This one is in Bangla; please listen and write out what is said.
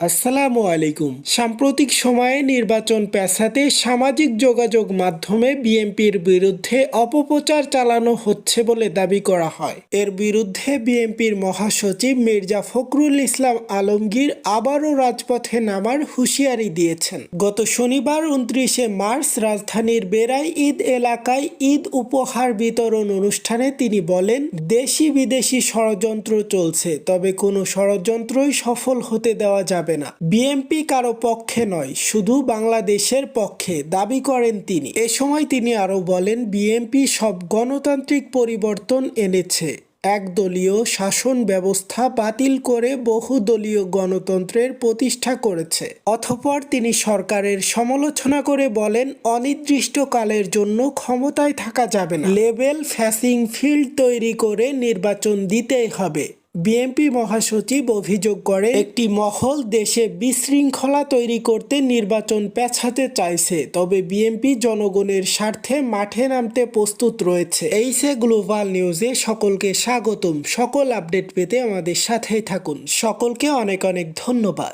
আসসালামু আলাইকুম। সাম্প্রতিক সময়ে নির্বাচন পেছাতে সামাজিক যোগাযোগ মাধ্যমে বিএনপির বিরুদ্ধে অপপ্রচার চালানো হচ্ছে বলে দাবি করা হয়। এর বিরুদ্ধে বিএনপির মহাসচিব মির্জা ফখরুল ইসলাম আলমগীর আবারও রাজপথে নামার হুঁশিয়ারি দিয়েছেন। গত শনিবার 29শে মার্চ রাজধানীর বেড়াই ঈদ এলাকায় ঈদ উপহার বিতরণ অনুষ্ঠানে তিনি বলেন, দেশি বিদেশি ষড়যন্ত্র চলছে, তবে কোনো ষড়যন্ত্রই সফল হতে দেওয়া যাবে না। বিএনপি কারো পক্ষে নয়, শুধু বাংলাদেশের পক্ষে দাবি করেন তিনি। এ সময় তিনি আরো বলেন, বিএনপি সব গণতান্ত্রিক পরিবর্তন এনেছে, একদলীয় শাসন ব্যবস্থা বাতিল করে বহুদলীয় গণতন্ত্রের প্রতিষ্ঠা করেছে। অতঃপর তিনি সরকারের সমালোচনা করে বলেন, অনির্দিষ্টকালের জন্য ক্ষমতায় থাকা যাবে না, লেভেল ফ্যাসিং ফিল্ড তৈরি করে নির্বাচন দিতেই হবে। বিএনপি মহাসচিব অভিযোগ করে, একটি মহল দেশে বিশৃঙ্খলা তৈরি করতে নির্বাচন পেছাতে চাইছে, তবে বিএনপি জনগণের স্বার্থে মাঠে নামতে প্রস্তুত রয়েছে। এইসে গ্লোবাল নিউজে সকলকে স্বাগতম। সকল আপডেট পেতে আমাদের সাথেই থাকুন। সকলকে অনেক অনেক ধন্যবাদ।